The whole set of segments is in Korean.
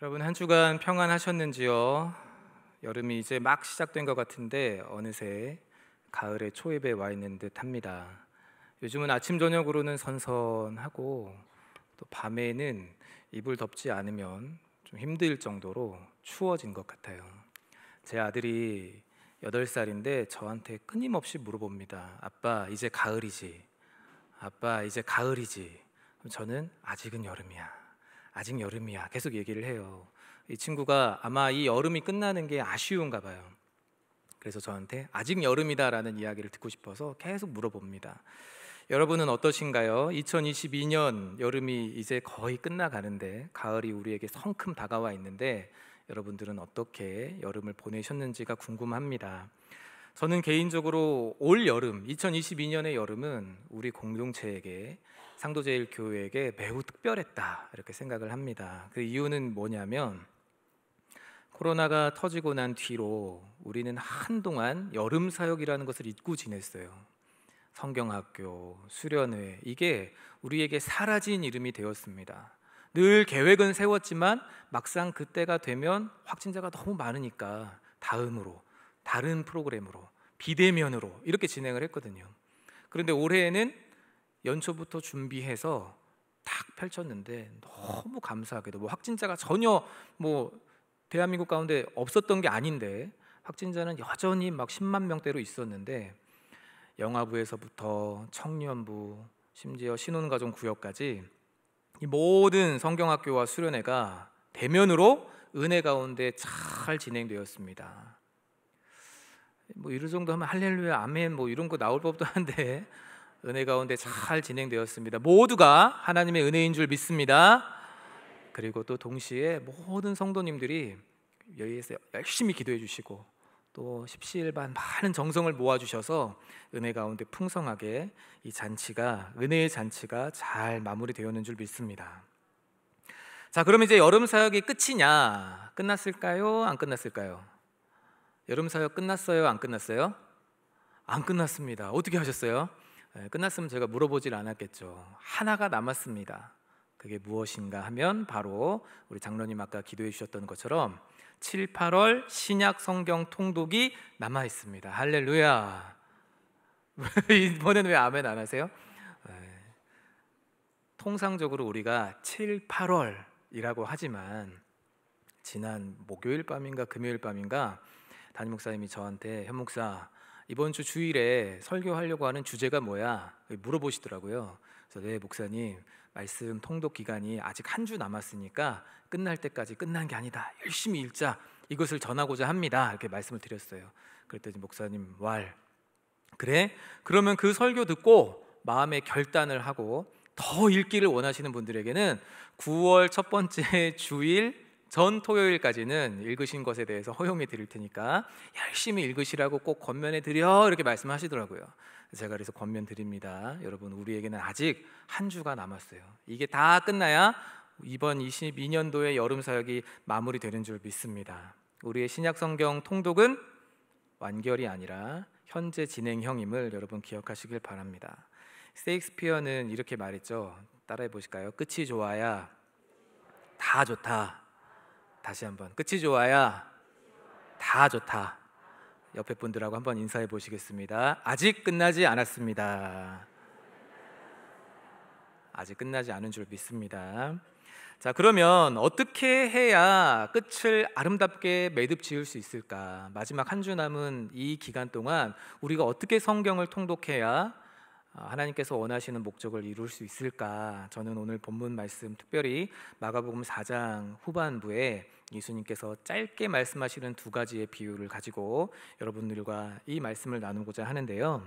여러분 한 주간 평안하셨는지요? 여름이 이제 막 시작된 것 같은데 어느새 가을의 초입에 와 있는 듯합니다. 요즘은 아침 저녁으로는 선선하고 또 밤에는 이불 덮지 않으면 좀 힘들 정도로 추워진 것 같아요. 제 아들이 8살인데 저한테 끊임없이 물어봅니다. 아빠 이제 가을이지? 아빠 이제 가을이지? 그럼 저는 아직은 여름이야. 아직 여름이야. 계속 얘기를 해요. 이 친구가 아마 이 여름이 끝나는 게 아쉬운가 봐요. 그래서 저한테 아직 여름이다라는 이야기를 듣고 싶어서 계속 물어봅니다. 여러분은 어떠신가요? 2022년 여름이 이제 거의 끝나가는데 가을이 우리에게 성큼 다가와 있는데 여러분들은 어떻게 여름을 보내셨는지가 궁금합니다. 저는 개인적으로 올 여름, 2022년의 여름은 우리 공동체에게 상도제일교회에게 매우 특별했다 이렇게 생각을 합니다. 그 이유는 뭐냐면 코로나가 터지고 난 뒤로 우리는 한동안 여름 사역이라는 것을 잊고 지냈어요. 성경학교, 수련회 이게 우리에게 사라진 이름이 되었습니다. 늘 계획은 세웠지만 막상 그때가 되면 확진자가 너무 많으니까 다음으로 다른 프로그램으로 비대면으로 이렇게 진행을 했거든요. 그런데 올해에는 연초부터 준비해서 딱 펼쳤는데 너무 감사하게도 확진자가 전혀 대한민국 가운데 없었던 게 아닌데 확진자는 여전히 막 10만 명대로 있었는데 영아부에서부터 청년부 심지어 신혼가정 구역까지 이 모든 성경학교와 수련회가 대면으로 은혜 가운데 잘 진행되었습니다. 이런 정도 하면 할렐루야 아멘 이런 거 나올 법도 한데 은혜 가운데 잘 진행되었습니다. 모두가 하나님의 은혜인 줄 믿습니다. 그리고 또 동시에 모든 성도님들이 여기에서 열심히 기도해 주시고 또 십시일반 많은 정성을 모아 주셔서 은혜 가운데 풍성하게 이 잔치가 은혜의 잔치가 잘 마무리되었는 줄 믿습니다. 자, 그럼 이제 여름 사역이 끝이냐? 끝났을까요? 안 끝났을까요? 여름 사역 끝났어요? 안 끝났어요? 안 끝났습니다. 어떻게 하셨어요? 끝났으면 제가 물어보질 않았겠죠. 하나가 남았습니다. 그게 무엇인가 하면 바로 우리 장로님 아까 기도해 주셨던 것처럼 7, 8월 신약 성경 통독이 남아 있습니다. 할렐루야. 이번에는 왜 아멘 안 하세요? 통상적으로 우리가 7, 8월이라고 하지만 지난 목요일 밤인가 금요일 밤인가 담임 목사님이 저한테 현 목사 이번 주 주일에 설교하려고 하는 주제가 뭐야? 물어보시더라고요. 그래서 네 목사님 말씀 통독 기간이 아직 한 주 남았으니까 끝날 때까지 끝난 게 아니다. 열심히 읽자. 이것을 전하고자 합니다. 이렇게 말씀을 드렸어요. 그랬더니 목사님 왈 그래? 그러면 그 설교 듣고 마음의 결단을 하고 더 읽기를 원하시는 분들에게는 9월 첫 번째 주일 전 토요일까지는 읽으신 것에 대해서 허용해 드릴 테니까 열심히 읽으시라고 꼭 권면해 드려 이렇게 말씀하시더라고요. 제가 그래서 권면 드립니다. 여러분 우리에게는 아직 한 주가 남았어요. 이게 다 끝나야 이번 22년도의 여름 사역이 마무리되는 줄 믿습니다. 우리의 신약 성경 통독은 완결이 아니라 현재 진행형임을 여러분 기억하시길 바랍니다. 셰익스피어는 이렇게 말했죠. 따라해 보실까요? 끝이 좋아야 다 좋다. 다시 한번 끝이 좋아야 다 좋다. 옆에 분들하고 한번 인사해 보시겠습니다. 아직 끝나지 않았습니다. 아직 끝나지 않은 줄 믿습니다. 자, 그러면 어떻게 해야 끝을 아름답게 매듭 지을 수 있을까? 마지막 한 주 남은 이 기간 동안 우리가 어떻게 성경을 통독해야 하나님께서 원하시는 목적을 이룰 수 있을까? 저는 오늘 본문 말씀 특별히 마가복음 4장 후반부에 예수님께서 짧게 말씀하시는 두 가지의 비유를 가지고 여러분들과 이 말씀을 나누고자 하는데요.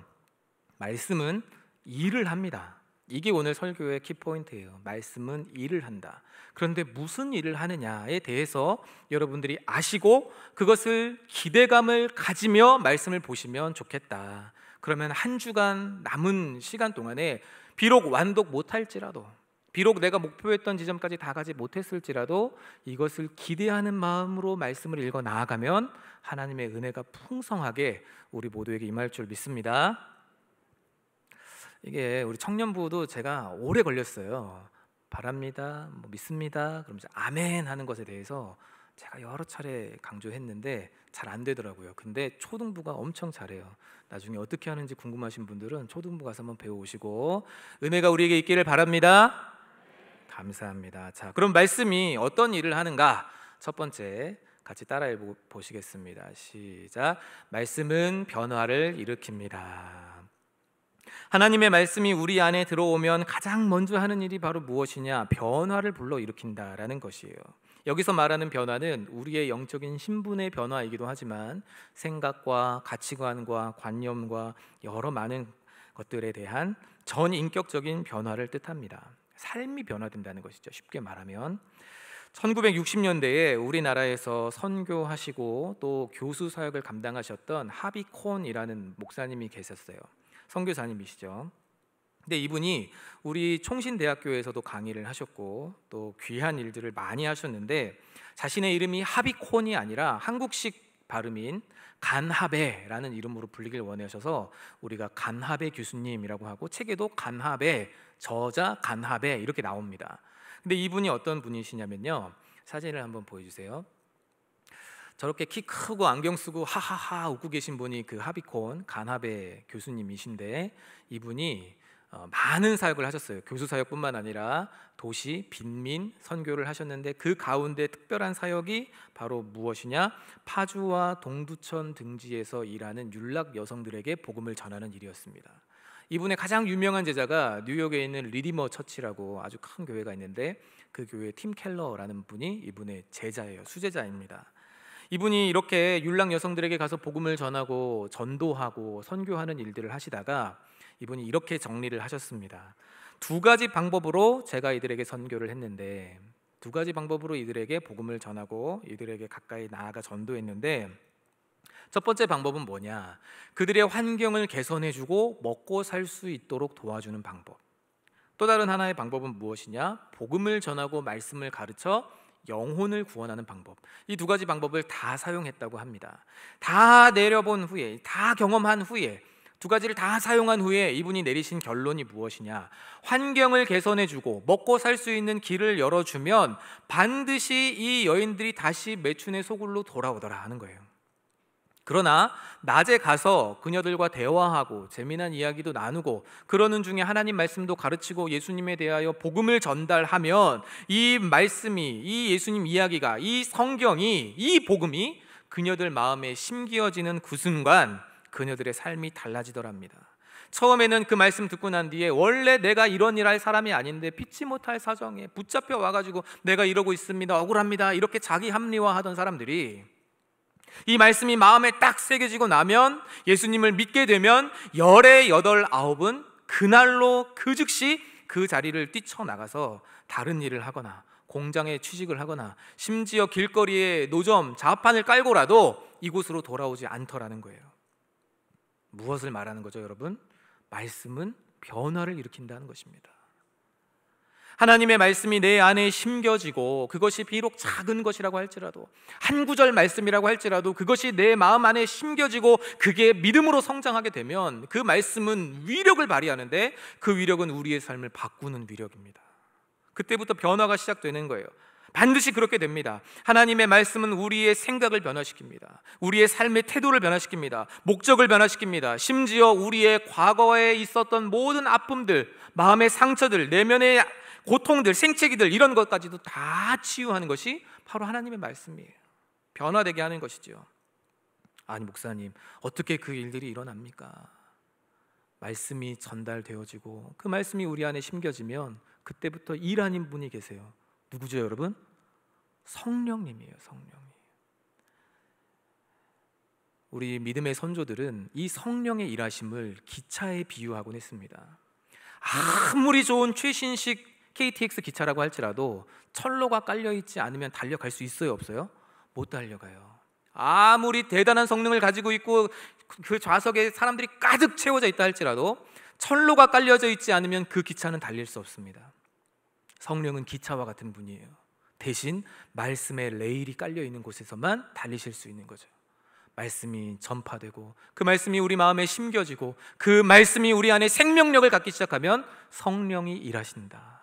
말씀은 일을 합니다. 이게 오늘 설교의 키포인트예요. 말씀은 일을 한다. 그런데 무슨 일을 하느냐에 대해서 여러분들이 아시고 그것을 기대감을 가지며 말씀을 보시면 좋겠다. 그러면 한 주간 남은 시간 동안에 비록 완독 못할지라도 비록 내가 목표했던 지점까지 다 가지 못했을지라도 이것을 기대하는 마음으로 말씀을 읽어 나아가면 하나님의 은혜가 풍성하게 우리 모두에게 임할 줄 믿습니다. 이게 우리 청년부도 제가 오래 걸렸어요. 바랍니다, 믿습니다, 그러면서 아멘 하는 것에 대해서 제가 여러 차례 강조했는데 잘 안 되더라고요. 근데 초등부가 엄청 잘해요. 나중에 어떻게 하는지 궁금하신 분들은 초등부 가서 한번 배워오시고 은혜가 우리에게 있기를 바랍니다. 감사합니다. 자, 그럼 말씀이 어떤 일을 하는가? 첫 번째 같이 따라해 보시겠습니다. 시작. 말씀은 변화를 일으킵니다. 하나님의 말씀이 우리 안에 들어오면 가장 먼저 하는 일이 바로 무엇이냐? 변화를 불러일으킨다라는 것이에요. 여기서 말하는 변화는 우리의 영적인 신분의 변화이기도 하지만 생각과 가치관과 관념과 여러 많은 것들에 대한 전인격적인 변화를 뜻합니다. 삶이 변화된다는 것이죠. 쉽게 말하면 1960년대에 우리나라에서 선교하시고 또 교수 사역을 감당하셨던 하비 콘이라는 목사님이 계셨어요. 선교사님이시죠. 근데 이분이 우리 총신대학교에서도 강의를 하셨고 또 귀한 일들을 많이 하셨는데 자신의 이름이 하비 콘이 아니라 한국식 발음인 간하베라는 이름으로 불리길 원하셔서 우리가 간하베 교수님이라고 하고 책에도 간하베, 저자 간하베 이렇게 나옵니다. 근데 이분이 어떤 분이시냐면요, 사진을 한번 보여주세요. 저렇게 키 크고 안경 쓰고 하하하 웃고 계신 분이 그 하비콘 간하베 교수님이신데 이분이 많은 사역을 하셨어요. 교수 사역뿐만 아니라 도시, 빈민 선교를 하셨는데 그 가운데 특별한 사역이 바로 무엇이냐? 파주와 동두천 등지에서 일하는 율락 여성들에게 복음을 전하는 일이었습니다. 이분의 가장 유명한 제자가 뉴욕에 있는 리디머 처치라고 아주 큰 교회가 있는데 그 교회 팀 켈러라는 분이 이분의 제자예요. 수제자입니다. 이분이 이렇게 율락 여성들에게 가서 복음을 전하고 전도하고 선교하는 일들을 하시다가 이분이 이렇게 정리를 하셨습니다. 두 가지 방법으로 제가 이들에게 선교를 했는데, 두 가지 방법으로 이들에게 복음을 전하고 이들에게 가까이 나아가 전도했는데, 첫 번째 방법은 뭐냐? 그들의 환경을 개선해주고 먹고 살 수 있도록 도와주는 방법. 또 다른 하나의 방법은 무엇이냐? 복음을 전하고 말씀을 가르쳐 영혼을 구원하는 방법. 이 두 가지 방법을 다 사용했다고 합니다. 다 내려본 후에, 다 경험한 후에, 두 가지를 다 사용한 후에 이분이 내리신 결론이 무엇이냐? 환경을 개선해주고 먹고 살 수 있는 길을 열어주면 반드시 이 여인들이 다시 매춘의 소굴로 돌아오더라 하는 거예요. 그러나 낮에 가서 그녀들과 대화하고 재미난 이야기도 나누고 그러는 중에 하나님 말씀도 가르치고 예수님에 대하여 복음을 전달하면 이 말씀이, 이 예수님 이야기가, 이 성경이, 이 복음이 그녀들 마음에 심기어지는 그 순간 그녀들의 삶이 달라지더랍니다. 처음에는 그 말씀 듣고 난 뒤에 원래 내가 이런 일 할 사람이 아닌데 피치 못할 사정에 붙잡혀 와가지고 내가 이러고 있습니다, 억울합니다, 이렇게 자기 합리화하던 사람들이 이 말씀이 마음에 딱 새겨지고 나면, 예수님을 믿게 되면 열의 여덟 아홉은 그날로 그 즉시 그 자리를 뛰쳐나가서 다른 일을 하거나 공장에 취직을 하거나 심지어 길거리에 노점, 자판을 깔고라도 이곳으로 돌아오지 않더라는 거예요. 무엇을 말하는 거죠, 여러분? 말씀은 변화를 일으킨다는 것입니다. 하나님의 말씀이 내 안에 심겨지고 그것이 비록 작은 것이라고 할지라도, 한 구절 말씀이라고 할지라도 그것이 내 마음 안에 심겨지고 그게 믿음으로 성장하게 되면 그 말씀은 위력을 발휘하는데 그 위력은 우리의 삶을 바꾸는 위력입니다. 그때부터 변화가 시작되는 거예요. 반드시 그렇게 됩니다. 하나님의 말씀은 우리의 생각을 변화시킵니다. 우리의 삶의 태도를 변화시킵니다. 목적을 변화시킵니다. 심지어 우리의 과거에 있었던 모든 아픔들, 마음의 상처들, 내면의 고통들, 생채기들, 이런 것까지도 다 치유하는 것이 바로 하나님의 말씀이에요. 변화되게 하는 것이죠. 아니 목사님, 어떻게 그 일들이 일어납니까? 말씀이 전달되어지고 그 말씀이 우리 안에 심겨지면 그때부터 일하는 분이 계세요. 누구죠 여러분? 성령님이에요. 성령이. 우리 믿음의 선조들은 이 성령의 일하심을 기차에 비유하곤 했습니다. 아무리 좋은 최신식 KTX 기차라고 할지라도 철로가 깔려있지 않으면 달려갈 수 있어요, 없어요? 못 달려가요. 아무리 대단한 성능을 가지고 있고 그 좌석에 사람들이 가득 채워져 있다 할지라도 철로가 깔려져 있지 않으면 그 기차는 달릴 수 없습니다. 성령은 기차와 같은 분이에요. 대신 말씀의 레일이 깔려있는 곳에서만 달리실 수 있는 거죠. 말씀이 전파되고 그 말씀이 우리 마음에 심겨지고 그 말씀이 우리 안에 생명력을 갖기 시작하면 성령이 일하신다.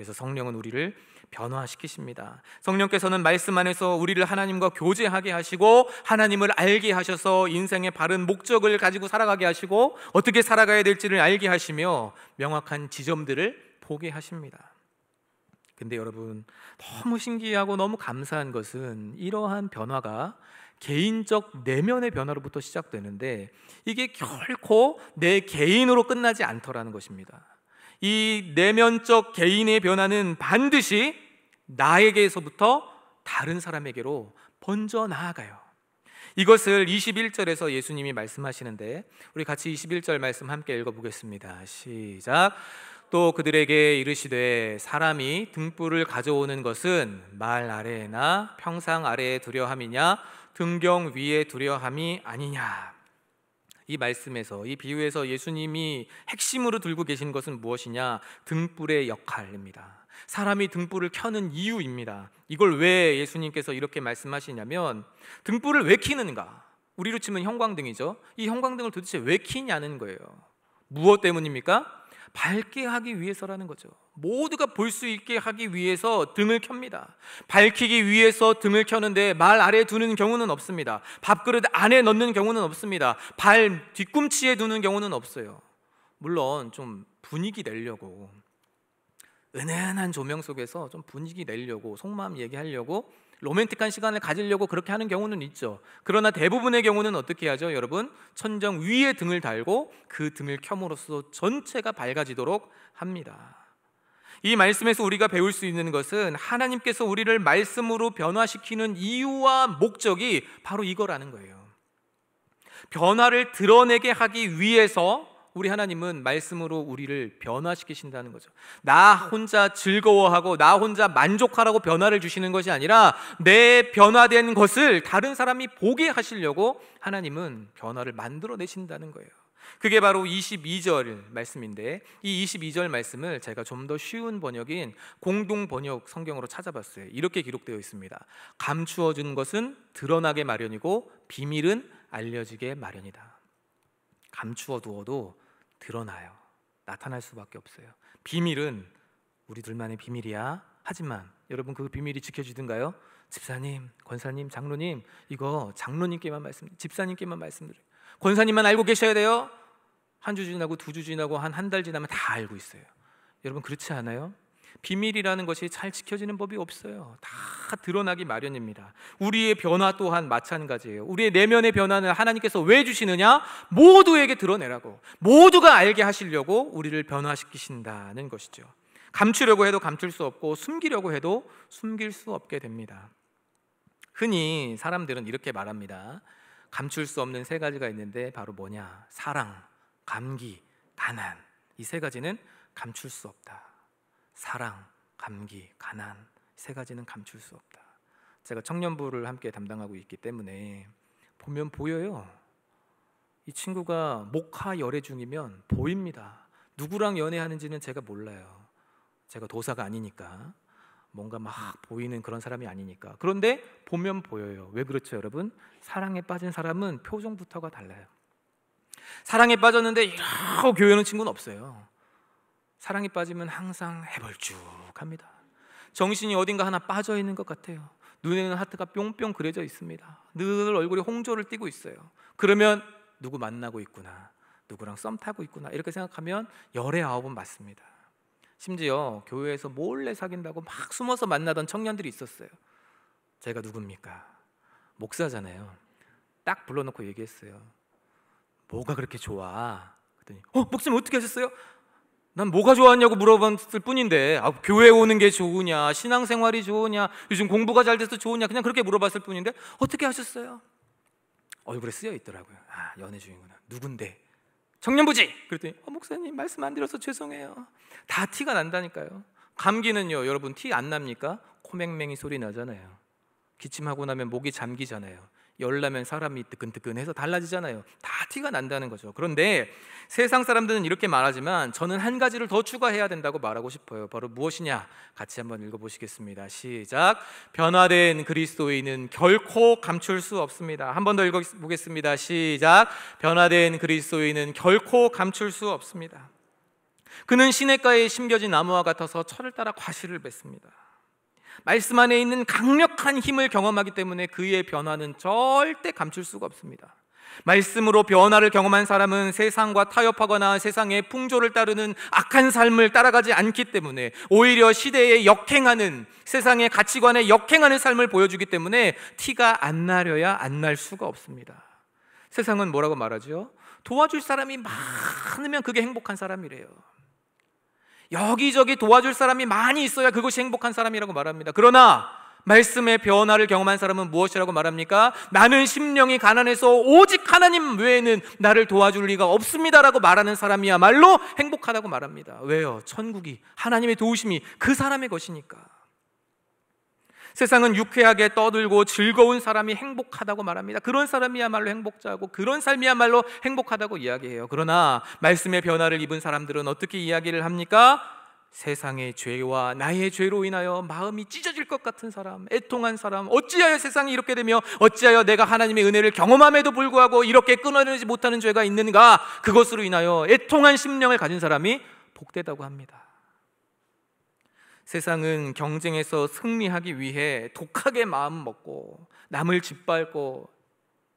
그래서 성령은 우리를 변화시키십니다. 성령께서는 말씀 안에서 우리를 하나님과 교제하게 하시고 하나님을 알게 하셔서 인생의 바른 목적을 가지고 살아가게 하시고 어떻게 살아가야 될지를 알게 하시며 명확한 지점들을 보게 하십니다. 근데 여러분, 너무 신기하고 너무 감사한 것은 이러한 변화가 개인적 내면의 변화로부터 시작되는데 이게 결코 내 개인으로 끝나지 않더라는 것입니다. 이 내면적 개인의 변화는 반드시 나에게서부터 다른 사람에게로 번져 나아가요. 이것을 21절에서 예수님이 말씀하시는데 우리 같이 21절 말씀 함께 읽어보겠습니다. 시작. 또 그들에게 이르시되 사람이 등불을 가져오는 것은 말 아래나 평상 아래에 두려 함이냐 등경 위에 두려 함이 아니냐. 이 말씀에서, 이 비유에서 예수님이 핵심으로 들고 계신 것은 무엇이냐? 등불의 역할입니다. 사람이 등불을 켜는 이유입니다. 이걸 왜 예수님께서 이렇게 말씀하시냐면 등불을 왜 켜는가? 우리로 치면 형광등이죠. 이 형광등을 도대체 왜 켜냐는 거예요. 무엇 때문입니까? 밝게 하기 위해서라는 거죠. 모두가 볼 수 있게 하기 위해서 등을 켭니다. 밝히기 위해서 등을 켜는데 말 아래에 두는 경우는 없습니다. 밥그릇 안에 넣는 경우는 없습니다. 발 뒤꿈치에 두는 경우는 없어요. 물론 좀 분위기 내려고, 은은한 조명 속에서 좀 분위기 내려고, 속마음 얘기하려고, 로맨틱한 시간을 가지려고 그렇게 하는 경우는 있죠. 그러나 대부분의 경우는 어떻게 하죠, 여러분? 천정 위에 등을 달고 그 등을 켬으로써 전체가 밝아지도록 합니다. 이 말씀에서 우리가 배울 수 있는 것은 하나님께서 우리를 말씀으로 변화시키는 이유와 목적이 바로 이거라는 거예요. 변화를 드러내게 하기 위해서 우리 하나님은 말씀으로 우리를 변화시키신다는 거죠. 나 혼자 즐거워하고 나 혼자 만족하라고 변화를 주시는 것이 아니라 내 변화된 것을 다른 사람이 보게 하시려고 하나님은 변화를 만들어내신다는 거예요. 그게 바로 22절 말씀인데 이 22절 말씀을 제가 좀 더 쉬운 번역인 공동번역 성경으로 찾아봤어요. 이렇게 기록되어 있습니다. 감추어진 것은 드러나게 마련이고 비밀은 알려지게 마련이다. 감추어 두어도 드러나요. 나타날 수밖에 없어요. 비밀은 우리 둘만의 비밀이야. 하지만 여러분, 그 비밀이 지켜지든가요? 집사님, 권사님, 장로님, 이거 장로님께만 집사님께만 말씀드려요. 권사님만 알고 계셔야 돼요. 한 주 지나고 두 주 지나고 한 달 지나면 다 알고 있어요. 여러분, 그렇지 않아요? 비밀이라는 것이 잘 지켜지는 법이 없어요. 다 드러나기 마련입니다. 우리의 변화 또한 마찬가지예요. 우리의 내면의 변화는 하나님께서 왜 주시느냐? 모두에게 드러내라고, 모두가 알게 하시려고 우리를 변화시키신다는 것이죠. 감추려고 해도 감출 수 없고 숨기려고 해도 숨길 수 없게 됩니다. 흔히 사람들은 이렇게 말합니다. 감출 수 없는 세 가지가 있는데 바로 뭐냐? 사랑, 감기, 가난. 이 세 가지는 감출 수 없다. 사랑, 감기, 가난, 세 가지는 감출 수 없다. 제가 청년부를 함께 담당하고 있기 때문에 보면 보여요. 이 친구가 목화 열애 중이면 보입니다. 누구랑 연애하는지는 제가 몰라요. 제가 도사가 아니니까, 뭔가 막 보이는 그런 사람이 아니니까. 그런데 보면 보여요. 왜 그렇죠, 여러분? 사랑에 빠진 사람은 표정부터가 달라요. 사랑에 빠졌는데 이러고 교회 오는 친구는 없어요. 사랑에 빠지면 항상 해벌쭉합니다. 정신이 어딘가 하나 빠져 있는 것 같아요. 눈에는 하트가 뿅뿅 그려져 있습니다. 늘 얼굴에 홍조를 띠고 있어요. 그러면 누구 만나고 있구나, 누구랑 썸 타고 있구나, 이렇게 생각하면 열의 아홉은 맞습니다. 심지어 교회에서 몰래 사귄다고 막 숨어서 만나던 청년들이 있었어요. 제가 누굽니까? 목사잖아요. 딱 불러놓고 얘기했어요. 뭐가 그렇게 좋아? 그랬더니 목사님 어떻게 하셨어요? 난 뭐가 좋았냐고 물어봤을 뿐인데, 교회 오는 게 좋으냐, 신앙생활이 좋으냐, 요즘 공부가 잘 돼서 좋으냐, 그냥 그렇게 물어봤을 뿐인데 어떻게 하셨어요? 얼굴에 쓰여 있더라고요. 연애 중이구나. 누군데? 청년부지! 그랬더니 목사님 말씀 안 드려서 죄송해요. 다 티가 난다니까요. 감기는요, 여러분 티 안 납니까? 코맹맹이 소리 나잖아요. 기침하고 나면 목이 잠기잖아요. 열나면 사람이 뜨끈뜨끈해서 달라지잖아요. 다 티가 난다는 거죠. 그런데 세상 사람들은 이렇게 말하지만 저는 한 가지를 더 추가해야 된다고 말하고 싶어요. 바로 무엇이냐? 같이 한번 읽어보시겠습니다. 시작. 변화된 그리스도인은 결코 감출 수 없습니다. 한 번 더 읽어보겠습니다. 시작. 변화된 그리스도인은 결코 감출 수 없습니다. 그는 시냇가에 심겨진 나무와 같아서 철을 따라 과실을 뱉습니다. 말씀 안에 있는 강력한 힘을 경험하기 때문에 그의 변화는 절대 감출 수가 없습니다. 말씀으로 변화를 경험한 사람은 세상과 타협하거나 세상의 풍조를 따르는 악한 삶을 따라가지 않기 때문에 오히려 시대에 역행하는, 세상의 가치관에 역행하는 삶을 보여주기 때문에 티가 안 나려야 안 날 수가 없습니다. 세상은 뭐라고 말하죠? 도와줄 사람이 많으면 그게 행복한 사람이래요. 여기저기 도와줄 사람이 많이 있어야 그것이 행복한 사람이라고 말합니다. 그러나 말씀의 변화를 경험한 사람은 무엇이라고 말합니까? 나는 심령이 가난해서 오직 하나님 외에는 나를 도와줄 리가 없습니다라고 말하는 사람이야말로 행복하다고 말합니다. 왜요? 천국이, 하나님의 도우심이 그 사람의 것이니까. 세상은 유쾌하게 떠들고 즐거운 사람이 행복하다고 말합니다. 그런 사람이야말로 행복자고 그런 삶이야말로 행복하다고 이야기해요. 그러나 말씀의 변화를 입은 사람들은 어떻게 이야기를 합니까? 세상의 죄와 나의 죄로 인하여 마음이 찢어질 것 같은 사람, 애통한 사람, 어찌하여 세상이 이렇게 되며 어찌하여 내가 하나님의 은혜를 경험함에도 불구하고 이렇게 끊어내지 못하는 죄가 있는가, 그것으로 인하여 애통한 심령을 가진 사람이 복되다고 합니다. 세상은 경쟁에서 승리하기 위해 독하게 마음 먹고 남을 짓밟고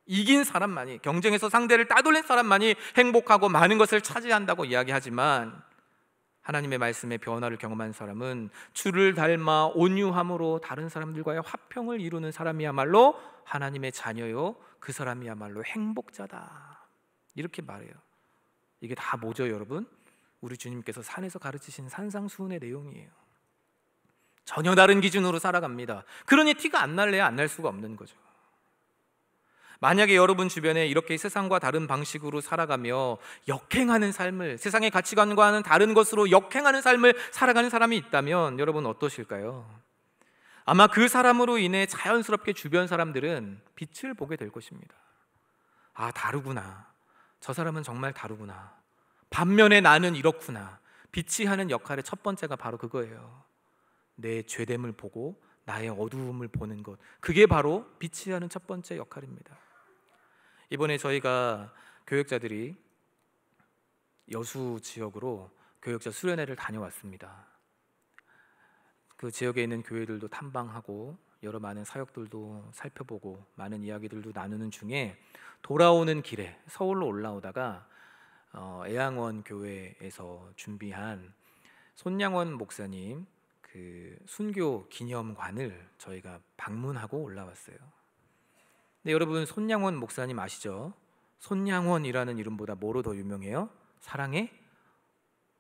이긴 사람만이, 경쟁에서 상대를 따돌린 사람만이 행복하고 많은 것을 차지한다고 이야기하지만 하나님의 말씀의 변화를 경험한 사람은 주를 닮아 온유함으로 다른 사람들과의 화평을 이루는 사람이야말로 하나님의 자녀요, 그 사람이야말로 행복자다, 이렇게 말해요. 이게 다 뭐죠 여러분? 우리 주님께서 산에서 가르치신 산상수훈의 내용이에요. 전혀 다른 기준으로 살아갑니다. 그러니 티가 안 날래야 안 날 수가 없는 거죠. 만약에 여러분 주변에 이렇게 세상과 다른 방식으로 살아가며 역행하는 삶을, 세상의 가치관과는 다른 것으로 역행하는 삶을 살아가는 사람이 있다면 여러분 어떠실까요? 아마 그 사람으로 인해 자연스럽게 주변 사람들은 빛을 보게 될 것입니다. 아, 다르구나. 저 사람은 정말 다르구나. 반면에 나는 이렇구나. 빛이 하는 역할의 첫 번째가 바로 그거예요. 내 죄됨을 보고 나의 어두움을 보는 것, 그게 바로 빛이 하는 첫 번째 역할입니다. 이번에 저희가 교역자들이 여수 지역으로 교역자 수련회를 다녀왔습니다. 그 지역에 있는 교회들도 탐방하고 여러 많은 사역들도 살펴보고 많은 이야기들도 나누는 중에 돌아오는 길에 서울로 올라오다가 애양원 교회에서 준비한 손양원 목사님 그 순교 기념관을 저희가 방문하고 올라왔어요. 근데 여러분, 손양원 목사님 아시죠? 손양원이라는 이름보다 뭐로 더 유명해요? 사랑의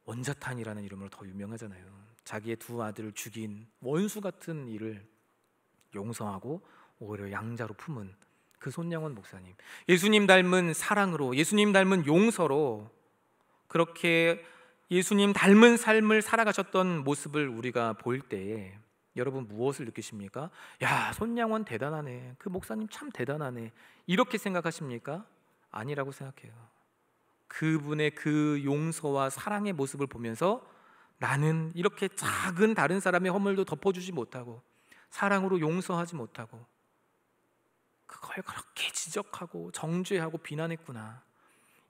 원자탄이라는 이름으로 더 유명하잖아요. 자기의 두 아들을 죽인 원수 같은 일을 용서하고 오히려 양자로 품은 그 손양원 목사님, 예수님 닮은 사랑으로, 예수님 닮은 용서로 그렇게 예수님 닮은 삶을 살아가셨던 모습을 우리가 볼 때에 여러분 무엇을 느끼십니까? 야, 손양원 대단하네, 그 목사님 참 대단하네, 이렇게 생각하십니까? 아니라고 생각해요. 그분의 그 용서와 사랑의 모습을 보면서 나는 이렇게 작은 다른 사람의 허물도 덮어주지 못하고 사랑으로 용서하지 못하고 그걸 그렇게 지적하고 정죄하고 비난했구나.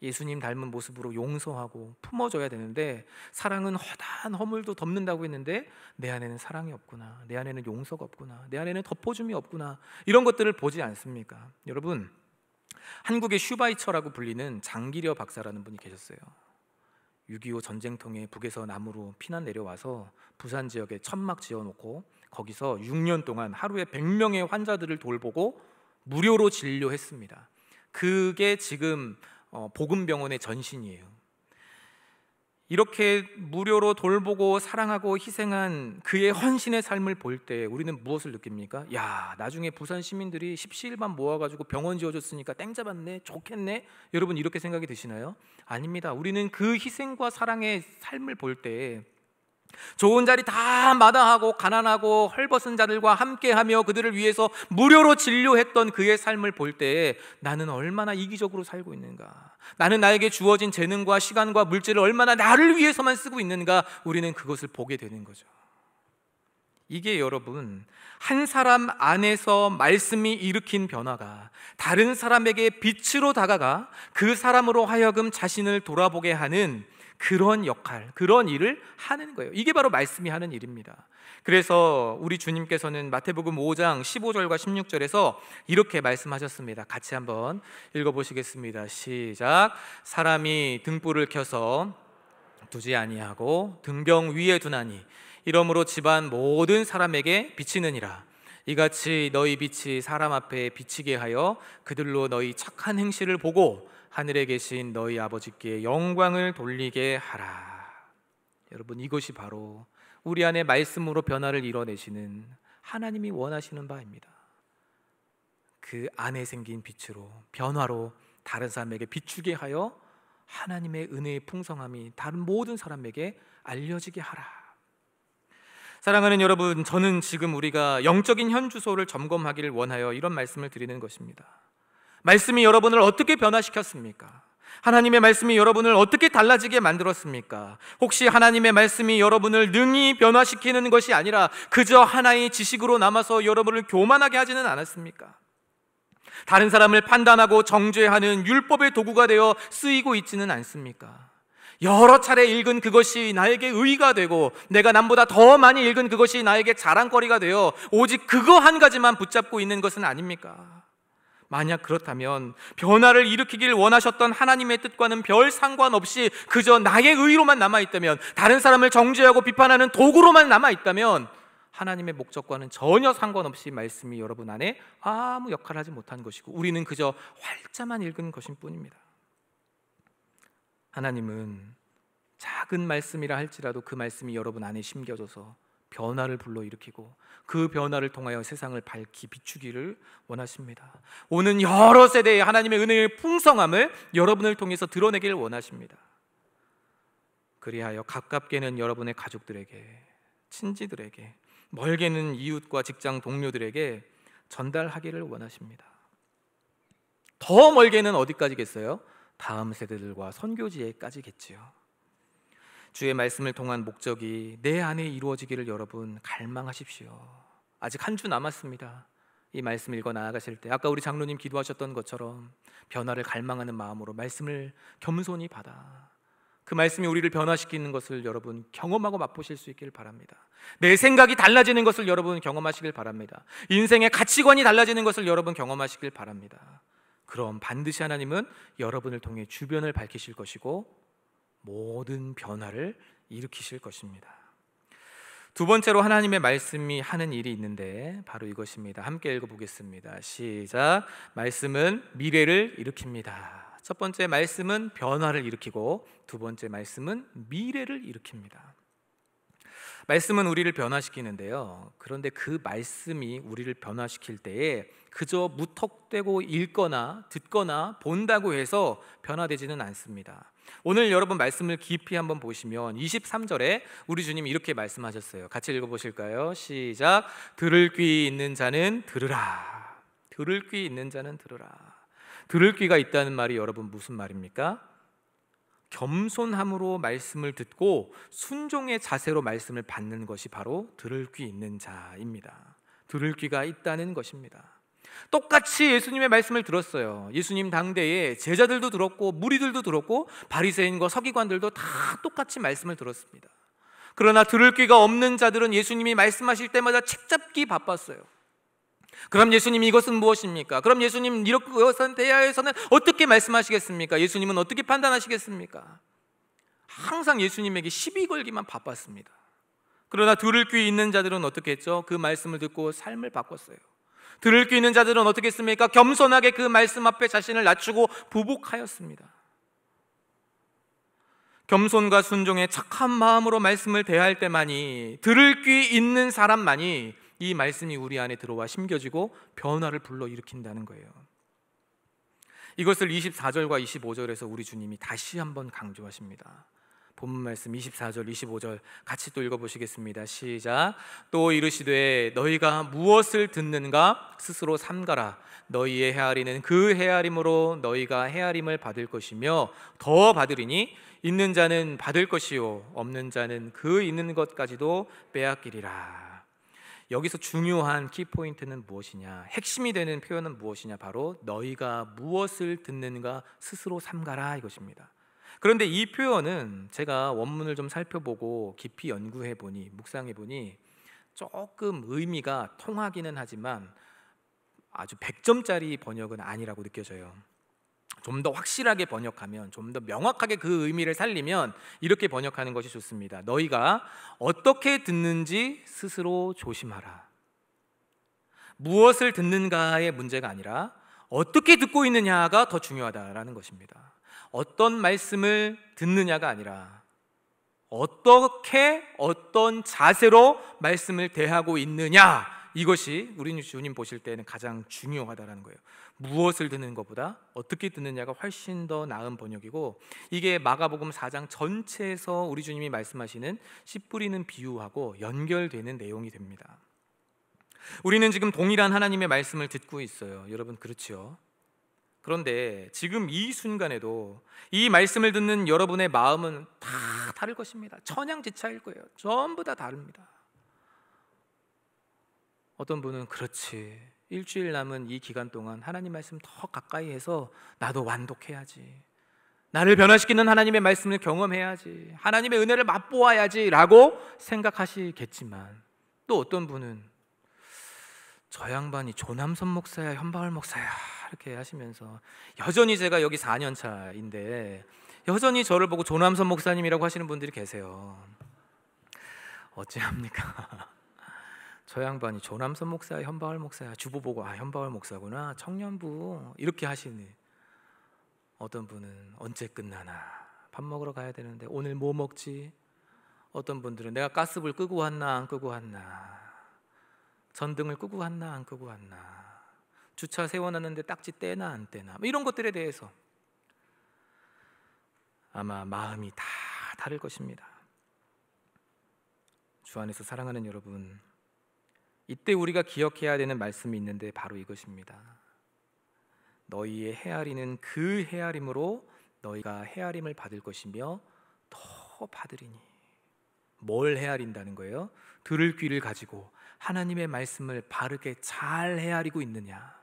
예수님 닮은 모습으로 용서하고 품어줘야 되는데 사랑은 허다한 허물도 덮는다고 했는데 내 안에는 사랑이 없구나, 내 안에는 용서가 없구나, 내 안에는 덮어줌이 없구나, 이런 것들을 보지 않습니까? 여러분, 한국의 슈바이처라고 불리는 장기려 박사라는 분이 계셨어요. 6.25 전쟁통에 북에서 남으로 피난 내려와서 부산 지역에 천막 지어놓고 거기서 6년 동안 하루에 100명의 환자들을 돌보고 무료로 진료했습니다. 그게 지금 복음병원의 전신이에요. 이렇게 무료로 돌보고 사랑하고 희생한 그의 헌신의 삶을 볼 때 우리는 무엇을 느낍니까? 야, 나중에 부산 시민들이 십시일반 모아가지고 병원 지어줬으니까 땡 잡았네, 좋겠네, 여러분 이렇게 생각이 드시나요? 아닙니다. 우리는 그 희생과 사랑의 삶을 볼 때 좋은 자리 다 마다하고 가난하고 헐벗은 자들과 함께하며 그들을 위해서 무료로 진료했던 그의 삶을 볼 때 나는 얼마나 이기적으로 살고 있는가, 나는 나에게 주어진 재능과 시간과 물질을 얼마나 나를 위해서만 쓰고 있는가, 우리는 그것을 보게 되는 거죠. 이게 여러분, 한 사람 안에서 말씀이 일으킨 변화가 다른 사람에게 빛으로 다가가 그 사람으로 하여금 자신을 돌아보게 하는 그런 역할, 그런 일을 하는 거예요. 이게 바로 말씀이 하는 일입니다. 그래서 우리 주님께서는 마태복음 5장 15절과 16절에서 이렇게 말씀하셨습니다. 같이 한번 읽어보시겠습니다. 시작. 사람이 등불을 켜서 두지 아니하고 등병 위에 두나니 이러므로 집안 모든 사람에게 비치느니라. 이같이 너희 빛이 사람 앞에 비치게 하여 그들로 너희 착한 행실을 보고 하늘에 계신 너희 아버지께 영광을 돌리게 하라. 여러분, 이것이 바로 우리 안에 말씀으로 변화를 이뤄내시는 하나님이 원하시는 바입니다. 그 안에 생긴 빛으로, 변화로 다른 사람에게 비추게 하여 하나님의 은혜의 풍성함이 다른 모든 사람에게 알려지게 하라. 사랑하는 여러분, 저는 지금 우리가 영적인 현주소를 점검하기를 원하여 이런 말씀을 드리는 것입니다. 말씀이 여러분을 어떻게 변화시켰습니까? 하나님의 말씀이 여러분을 어떻게 달라지게 만들었습니까? 혹시 하나님의 말씀이 여러분을 능히 변화시키는 것이 아니라 그저 하나의 지식으로 남아서 여러분을 교만하게 하지는 않았습니까? 다른 사람을 판단하고 정죄하는 율법의 도구가 되어 쓰이고 있지는 않습니까? 여러 차례 읽은 그것이 나에게 의의가 되고 내가 남보다 더 많이 읽은 그것이 나에게 자랑거리가 되어 오직 그거 한 가지만 붙잡고 있는 것은 아닙니까? 만약 그렇다면 변화를 일으키길 원하셨던 하나님의 뜻과는 별 상관없이 그저 나의 의로만 남아있다면, 다른 사람을 정죄하고 비판하는 도구로만 남아있다면 하나님의 목적과는 전혀 상관없이 말씀이 여러분 안에 아무 역할을 하지 못한 것이고 우리는 그저 활자만 읽은 것일 뿐입니다. 하나님은 작은 말씀이라 할지라도 그 말씀이 여러분 안에 심겨져서 변화를 불러일으키고 그 변화를 통하여 세상을 밝히 비추기를 원하십니다. 오는 여러 세대의 하나님의 은혜의 풍성함을 여러분을 통해서 드러내기를 원하십니다. 그리하여 가깝게는 여러분의 가족들에게, 친지들에게, 멀게는 이웃과 직장 동료들에게 전달하기를 원하십니다. 더 멀게는 어디까지겠어요? 다음 세대들과 선교지에까지겠지요. 주의 말씀을 통한 목적이 내 안에 이루어지기를 여러분 갈망하십시오. 아직 한 주 남았습니다. 이 말씀 읽어 나아가실 때 아까 우리 장로님 기도하셨던 것처럼 변화를 갈망하는 마음으로 말씀을 겸손히 받아 그 말씀이 우리를 변화시키는 것을 여러분 경험하고 맛보실 수 있기를 바랍니다. 내 생각이 달라지는 것을 여러분 경험하시길 바랍니다. 인생의 가치관이 달라지는 것을 여러분 경험하시길 바랍니다. 그럼 반드시 하나님은 여러분을 통해 주변을 밝히실 것이고 모든 변화를 일으키실 것입니다. 두 번째로 하나님의 말씀이 하는 일이 있는데 바로 이것입니다. 함께 읽어보겠습니다. 시작. 말씀은 미래를 일으킵니다. 첫 번째 말씀은 변화를 일으키고 두 번째 말씀은 미래를 일으킵니다. 말씀은 우리를 변화시키는데요, 그런데 그 말씀이 우리를 변화시킬 때에 그저 무턱대고 읽거나 듣거나 본다고 해서 변화되지는 않습니다. 오늘 여러분 말씀을 깊이 한번 보시면 23절에 우리 주님이 이렇게 말씀하셨어요. 같이 읽어보실까요? 시작. 들을 귀 있는 자는 들으라. 들을 귀 있는 자는 들으라. 들을 귀가 있다는 말이 여러분 무슨 말입니까? 겸손함으로 말씀을 듣고 순종의 자세로 말씀을 받는 것이 바로 들을 귀 있는 자입니다. 들을 귀가 있다는 것입니다. 똑같이 예수님의 말씀을 들었어요. 예수님 당대에 제자들도 들었고 무리들도 들었고 바리새인과 서기관들도 다 똑같이 말씀을 들었습니다. 그러나 들을 귀가 없는 자들은 예수님이 말씀하실 때마다 책 잡기 바빴어요. 그럼 예수님 이것은 무엇입니까? 그럼 예수님 이것은 대하에서는 어떻게 말씀하시겠습니까? 예수님은 어떻게 판단하시겠습니까? 항상 예수님에게 시비 걸기만 바빴습니다. 그러나 들을 귀 있는 자들은 어떻게 했죠? 그 말씀을 듣고 삶을 바꿨어요. 들을 귀 있는 자들은 어떻게 했습니까? 겸손하게 그 말씀 앞에 자신을 낮추고 부복하였습니다. 겸손과 순종의 착한 마음으로 말씀을 대할 때만이, 들을 귀 있는 사람만이 이 말씀이 우리 안에 들어와 심겨지고 변화를 불러일으킨다는 거예요. 이것을 24절과 25절에서 우리 주님이 다시 한번 강조하십니다. 본문 말씀 24절 25절 같이 또 읽어보시겠습니다. 시작. 또 이르시되 너희가 무엇을 듣는가 스스로 삼가라. 너희의 헤아리는 그 헤아림으로 너희가 헤아림을 받을 것이며 더 받으리니 있는 자는 받을 것이요 없는 자는 그 있는 것까지도 빼앗기리라. 여기서 중요한 키포인트는 무엇이냐, 핵심이 되는 표현은 무엇이냐, 바로 너희가 무엇을 듣는가 스스로 삼가라 이것입니다. 그런데 이 표현은 제가 원문을 좀 살펴보고 깊이 연구해 보니, 묵상해 보니 조금 의미가 통하기는 하지만 아주 100점짜리 번역은 아니라고 느껴져요. 좀 더 확실하게 번역하면, 좀 더 명확하게 그 의미를 살리면 이렇게 번역하는 것이 좋습니다. 너희가 어떻게 듣는지 스스로 조심하라. 무엇을 듣는가의 문제가 아니라 어떻게 듣고 있느냐가 더 중요하다라는 것입니다. 어떤 말씀을 듣느냐가 아니라 어떻게, 어떤 자세로 말씀을 대하고 있느냐, 이것이 우리 주님 보실 때는 가장 중요하다라는 거예요. 무엇을 듣는 것보다 어떻게 듣느냐가 훨씬 더 나은 번역이고, 이게 마가복음 4장 전체에서 우리 주님이 말씀하시는 씨 뿌리는 비유하고 연결되는 내용이 됩니다. 우리는 지금 동일한 하나님의 말씀을 듣고 있어요. 여러분, 그렇지요? 그런데 지금 이 순간에도 이 말씀을 듣는 여러분의 마음은 다 다를 것입니다. 천양지차일 거예요. 전부 다 다릅니다. 어떤 분은 그렇지, 일주일 남은 이 기간 동안 하나님 말씀 더 가까이 해서 나도 완독해야지, 나를 변화시키는 하나님의 말씀을 경험해야지, 하나님의 은혜를 맛보아야지 라고 생각하시겠지만, 또 어떤 분은 저 양반이 조남선 목사야 현바울 목사야 이렇게 하시면서, 여전히 제가 여기 4년 차인데 여전히 저를 보고 조남선 목사님이라고 하시는 분들이 계세요. 어찌합니까? 저 양반이 조남선 목사야 현바울 목사야, 주보 보고 현바울 목사구나, 청년부 이렇게 하시니, 어떤 분은 언제 끝나나, 밥 먹으러 가야 되는데 오늘 뭐 먹지? 어떤 분들은 내가 가스불 끄고 왔나 안 끄고 왔나, 전등을 끄고 왔나 안 끄고 왔나, 주차 세워놨는데 딱지 떼나 안 떼나, 이런 것들에 대해서 아마 마음이 다 다를 것입니다. 주 안에서 사랑하는 여러분, 이때 우리가 기억해야 되는 말씀이 있는데 바로 이것입니다. 너희의 헤아리는 그 헤아림으로 너희가 헤아림을 받을 것이며 더 받으리니. 뭘 헤아린다는 거예요? 들을 귀를 가지고 하나님의 말씀을 바르게 잘 헤아리고 있느냐,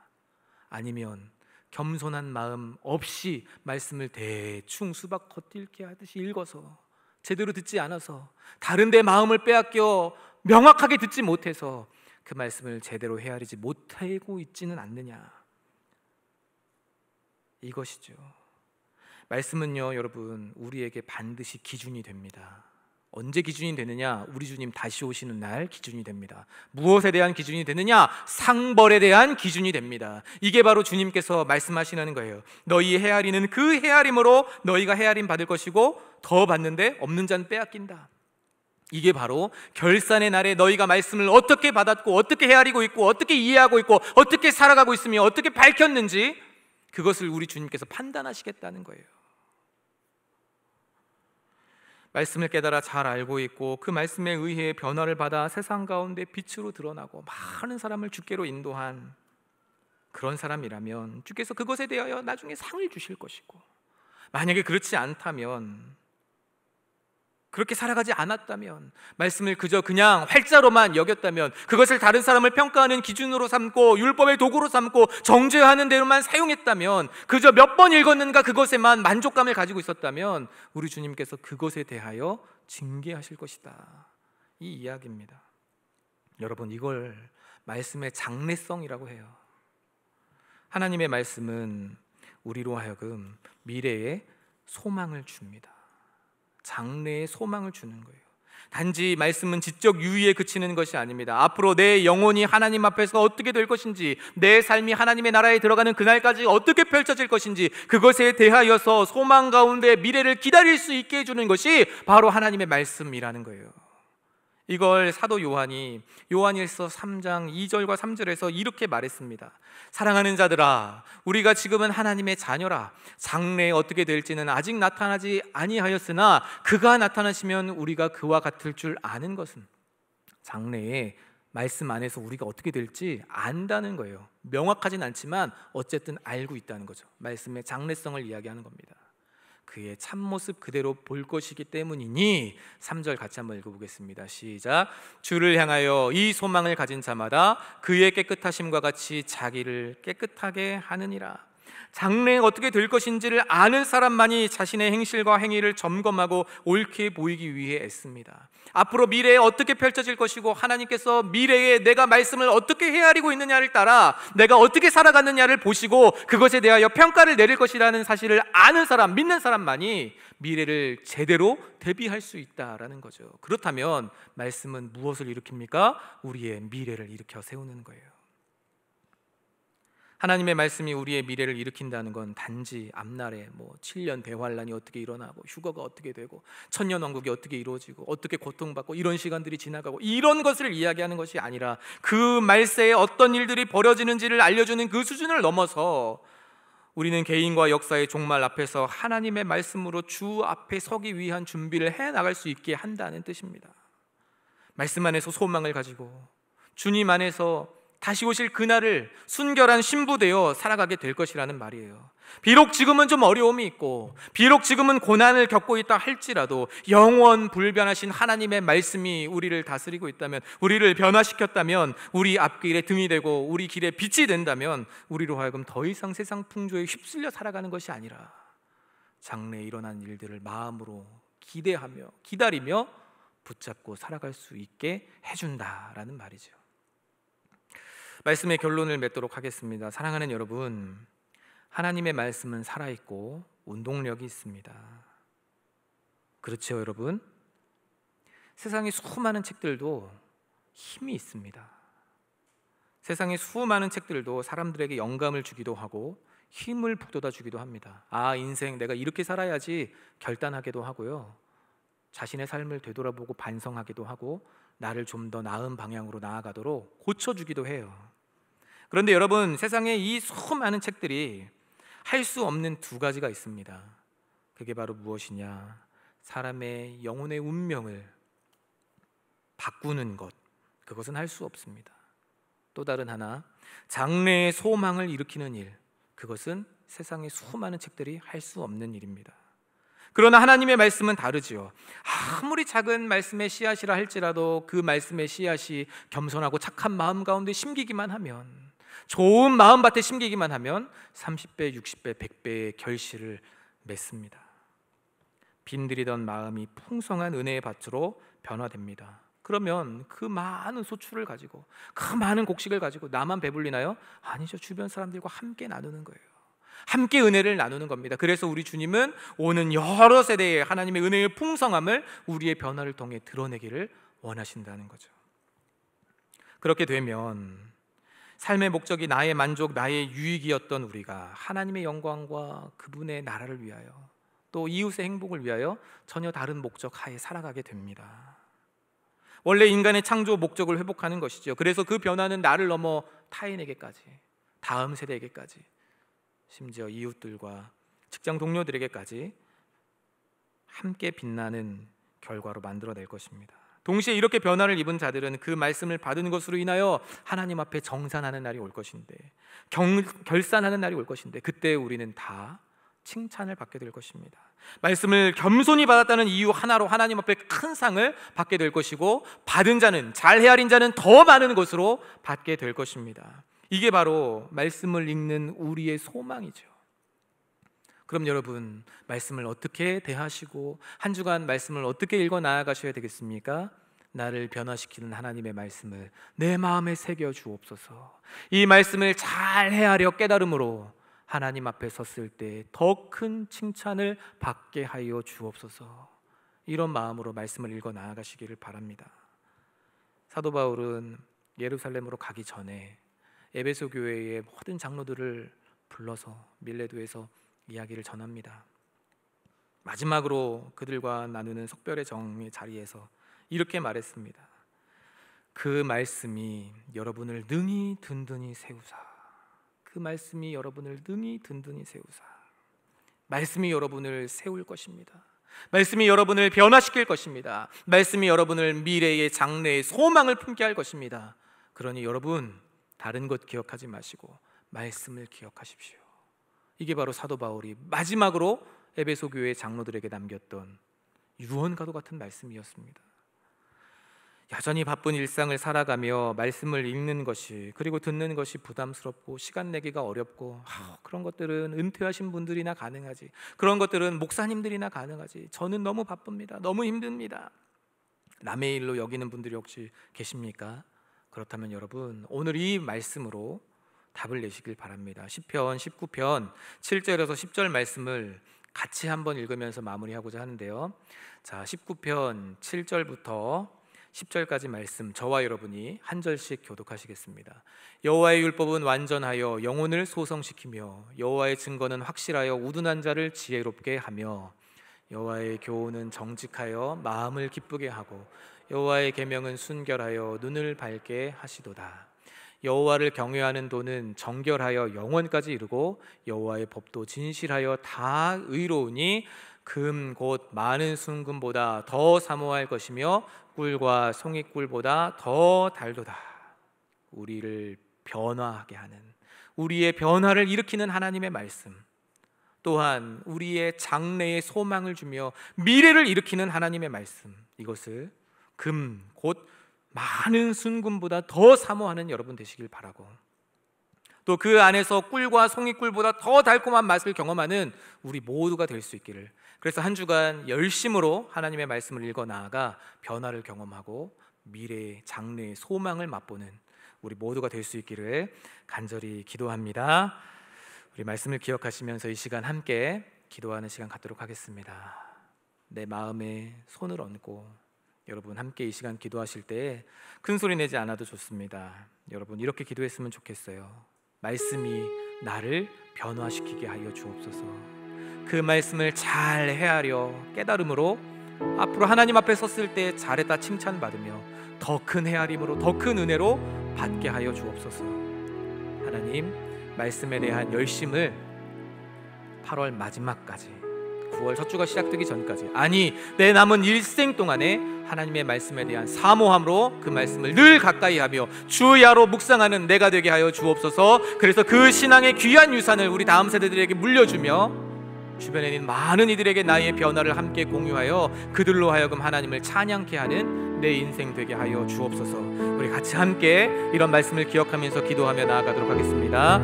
아니면 겸손한 마음 없이 말씀을 대충 수박 겉핥기 하듯이 읽어서 제대로 듣지 않아서, 다른 데 마음을 빼앗겨 명확하게 듣지 못해서 그 말씀을 제대로 헤아리지 못하고 있지는 않느냐, 이것이죠. 말씀은요, 여러분, 우리에게 반드시 기준이 됩니다. 언제 기준이 되느냐? 우리 주님 다시 오시는 날 기준이 됩니다. 무엇에 대한 기준이 되느냐? 상벌에 대한 기준이 됩니다. 이게 바로 주님께서 말씀하시는 거예요. 너희 헤아리는 그 헤아림으로 너희가 헤아림 받을 것이고 더 받는데 없는 자는 빼앗긴다. 이게 바로 결산의 날에 너희가 말씀을 어떻게 받았고 어떻게 헤아리고 있고 어떻게 이해하고 있고 어떻게 살아가고 있으며 어떻게 밝혔는지, 그것을 우리 주님께서 판단하시겠다는 거예요. 말씀을 깨달아 잘 알고 있고 그 말씀에 의해 변화를 받아 세상 가운데 빛으로 드러나고 많은 사람을 주께로 인도한 그런 사람이라면 주께서 그것에 대하여 나중에 상을 주실 것이고, 만약에 그렇지 않다면, 그렇게 살아가지 않았다면, 말씀을 그냥 활자로만 여겼다면, 그것을 다른 사람을 평가하는 기준으로 삼고 율법의 도구로 삼고 정죄하는 대로만 사용했다면, 그저 몇 번 읽었는가 그것에만 만족감을 가지고 있었다면 우리 주님께서 그것에 대하여 징계하실 것이다, 이 이야기입니다. 여러분, 이걸 말씀의 장래성이라고 해요. 하나님의 말씀은 우리로 하여금 미래에 소망을 줍니다. 장래의 소망을 주는 거예요. 단지 말씀은 지적 유의에 그치는 것이 아닙니다. 앞으로 내 영혼이 하나님 앞에서 어떻게 될 것인지, 내 삶이 하나님의 나라에 들어가는 그날까지 어떻게 펼쳐질 것인지, 그것에 대하여서 소망 가운데 미래를 기다릴 수 있게 해주는 것이 바로 하나님의 말씀이라는 거예요. 이걸 사도 요한이 요한일서 3장 2절과 3절에서 이렇게 말했습니다. 사랑하는 자들아, 우리가 지금은 하나님의 자녀라. 장래에 어떻게 될지는 아직 나타나지 아니하였으나 그가 나타나시면 우리가 그와 같을 줄 아는 것은, 장래에 말씀 안에서 우리가 어떻게 될지 안다는 거예요. 명확하진 않지만 어쨌든 알고 있다는 거죠. 말씀의 장래성을 이야기하는 겁니다. 그의 참모습 그대로 볼 것이기 때문이니. 3절 같이 한번 읽어보겠습니다. 시작. 주를 향하여 이 소망을 가진 자마다 그의 깨끗하심과 같이 자기를 깨끗하게 하느니라. 장래에 어떻게 될 것인지를 아는 사람만이 자신의 행실과 행위를 점검하고 옳게 보이기 위해 애씁니다. 앞으로 미래에 어떻게 펼쳐질 것이고 하나님께서 미래에 내가 말씀을 어떻게 헤아리고 있느냐를 따라 내가 어떻게 살아가느냐를 보시고 그것에 대하여 평가를 내릴 것이라는 사실을 아는 사람, 믿는 사람만이 미래를 제대로 대비할 수 있다라는 거죠. 그렇다면 말씀은 무엇을 일으킵니까? 우리의 미래를 일으켜 세우는 거예요. 하나님의 말씀이 우리의 미래를 일으킨다는 건 단지 앞날에 7년 대환란이 어떻게 일어나고 휴거가 어떻게 되고 천년왕국이 어떻게 이루어지고 어떻게 고통받고 이런 시간들이 지나가고 이런 것을 이야기하는 것이 아니라 그 말세에 어떤 일들이 벌어지는지를 알려주는 그 수준을 넘어서 우리는 개인과 역사의 종말 앞에서 하나님의 말씀으로 주 앞에 서기 위한 준비를 해나갈 수 있게 한다는 뜻입니다. 말씀 안에서 소망을 가지고 주님 안에서 다시 오실 그날을 순결한 신부되어 살아가게 될 것이라는 말이에요. 비록 지금은 좀 어려움이 있고 비록 지금은 고난을 겪고 있다 할지라도 영원 불변하신 하나님의 말씀이 우리를 다스리고 있다면, 우리를 변화시켰다면, 우리 앞길에 등이 되고 우리 길에 빛이 된다면 우리로 하여금 더 이상 세상 풍조에 휩쓸려 살아가는 것이 아니라 장래에 일어난 일들을 마음으로 기대하며 기다리며 붙잡고 살아갈 수 있게 해준다라는 말이죠. 말씀의 결론을 맺도록 하겠습니다. 사랑하는 여러분, 하나님의 말씀은 살아있고 운동력이 있습니다. 그렇죠, 여러분? 세상의 수많은 책들도 힘이 있습니다. 세상의 수많은 책들도 사람들에게 영감을 주기도 하고 힘을 북돋아 주기도 합니다. 인생 내가 이렇게 살아야지 결단하기도 하고요, 자신의 삶을 되돌아보고 반성하기도 하고 나를 좀 더 나은 방향으로 나아가도록 고쳐주기도 해요. 그런데 여러분, 세상에 이 수많은 책들이 할 수 없는 두 가지가 있습니다. 그게 바로 무엇이냐? 사람의 영혼의 운명을 바꾸는 것, 그것은 할 수 없습니다. 또 다른 하나, 장래의 소망을 일으키는 일, 그것은 세상의 수많은 책들이 할 수 없는 일입니다. 그러나 하나님의 말씀은 다르지요. 아무리 작은 말씀의 씨앗이라 할지라도 그 말씀의 씨앗이 겸손하고 착한 마음 가운데 심기기만 하면, 좋은 마음밭에 심기기만 하면 30배, 60배, 100배의 결실을 맺습니다. 빈들이던 마음이 풍성한 은혜의 밭으로 변화됩니다. 그러면 그 많은 소출을 가지고, 그 많은 곡식을 가지고 나만 배불리나요? 아니죠. 주변 사람들과 함께 나누는 거예요. 함께 은혜를 나누는 겁니다. 그래서 우리 주님은 오는 여러 세대의 하나님의 은혜의 풍성함을 우리의 변화를 통해 드러내기를 원하신다는 거죠. 그렇게 되면 삶의 목적이 나의 만족, 나의 유익이었던 우리가 하나님의 영광과 그분의 나라를 위하여, 또 이웃의 행복을 위하여 전혀 다른 목적 하에 살아가게 됩니다. 원래 인간의 창조 목적을 회복하는 것이죠. 그래서 그 변화는 나를 넘어 타인에게까지, 다음 세대에게까지, 심지어 이웃들과 직장 동료들에게까지 함께 빛나는 결과로 만들어낼 것입니다. 동시에 이렇게 변화를 입은 자들은 그 말씀을 받은 것으로 인하여 하나님 앞에 정산하는 날이 올 것인데, 결산하는 날이 올 것인데, 그때 우리는 다 칭찬을 받게 될 것입니다. 말씀을 겸손히 받았다는 이유 하나로 하나님 앞에 큰 상을 받게 될 것이고, 받은 자는, 잘 헤아린 자는 더 많은 것으로 받게 될 것입니다. 이게 바로 말씀을 읽는 우리의 소망이죠. 그럼 여러분, 말씀을 어떻게 대하시고 한 주간 말씀을 어떻게 읽어 나아가셔야 되겠습니까? 나를 변화시키는 하나님의 말씀을 내 마음에 새겨 주옵소서. 이 말씀을 잘 헤아려 깨달음으로 하나님 앞에 섰을 때 더 큰 칭찬을 받게 하여 주옵소서. 이런 마음으로 말씀을 읽어 나아가시기를 바랍니다. 사도 바울은 예루살렘으로 가기 전에 에베소 교회의 모든 장로들을 불러서 밀레도에서 이야기를 전합니다. 마지막으로 그들과 나누는 속별의 정의 자리에서 이렇게 말했습니다. 그 말씀이 여러분을 능히 든든히 세우사. 그 말씀이 여러분을 능히 든든히 세우사. 말씀이 여러분을 세울 것입니다. 말씀이 여러분을 변화시킬 것입니다. 말씀이 여러분을 미래의 장래의 소망을 품게 할 것입니다. 그러니 여러분, 다른 것 기억하지 마시고 말씀을 기억하십시오. 이게 바로 사도 바울이 마지막으로 에베소 교회 장로들에게 남겼던 유언과도 같은 말씀이었습니다. 여전히 바쁜 일상을 살아가며 말씀을 읽는 것이, 그리고 듣는 것이 부담스럽고 시간 내기가 어렵고, 그런 것들은 은퇴하신 분들이나 가능하지, 그런 것들은 목사님들이나 가능하지, 저는 너무 바쁩니다, 너무 힘듭니다, 남의 일로 여기는 분들이 혹시 계십니까? 그렇다면 여러분, 오늘 이 말씀으로 답을 내시길 바랍니다. 시편 19편 7절에서 10절 말씀을 같이 한번 읽으면서 마무리하고자 하는데요. 자, 19편 7절부터 10절까지 말씀, 저와 여러분이 한 절씩 교독하시겠습니다. 여호와의 율법은 완전하여 영혼을 소성시키며 여호와의 증거는 확실하여 우둔한 자를 지혜롭게 하며 여호와의 교훈은 정직하여 마음을 기쁘게 하고 여호와의 계명은 순결하여 눈을 밝게 하시도다. 여호와를 경외하는 도는 정결하여 영원까지 이르고 여호와의 법도 진실하여 다 의로우니 금 곧 많은 순금보다 더 사모할 것이며 꿀과 송이꿀보다 더 달도다. 우리를 변화하게 하는, 우리의 변화를 일으키는 하나님의 말씀, 또한 우리의 장래에 소망을 주며 미래를 일으키는 하나님의 말씀, 이것을 금 곧 많은 순금보다 더 사모하는 여러분 되시길 바라고, 또 그 안에서 꿀과 송이꿀보다 더 달콤한 맛을 경험하는 우리 모두가 될 수 있기를, 그래서 한 주간 열심으로 하나님의 말씀을 읽어 나아가 변화를 경험하고 미래의 장래의 소망을 맛보는 우리 모두가 될 수 있기를 간절히 기도합니다. 우리 말씀을 기억하시면서 이 시간 함께 기도하는 시간 갖도록 하겠습니다. 내 마음에 손을 얹고 여러분 함께 이 시간 기도하실 때 큰 소리 내지 않아도 좋습니다. 여러분 이렇게 기도했으면 좋겠어요. 말씀이 나를 변화시키게 하여 주옵소서. 그 말씀을 잘 헤아려 깨달음으로 앞으로 하나님 앞에 섰을 때 잘했다 칭찬받으며 더 큰 헤아림으로 더 큰 은혜로 받게 하여 주옵소서. 하나님, 말씀에 대한 열심을 8월 마지막까지, 9월 첫 주가 시작되기 전까지, 아니 내 남은 일생 동안에 하나님의 말씀에 대한 사모함으로 그 말씀을 늘 가까이 하며 주야로 묵상하는 내가 되게 하여 주옵소서. 그래서 그 신앙의 귀한 유산을 우리 다음 세대들에게 물려주며 주변에 있는 많은 이들에게 나의 변화를 함께 공유하여 그들로 하여금 하나님을 찬양케 하는 내 인생 되게 하여 주옵소서. 우리 같이 함께 이런 말씀을 기억하면서 기도하며 나아가도록 하겠습니다.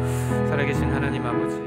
살아계신 하나님 아버지,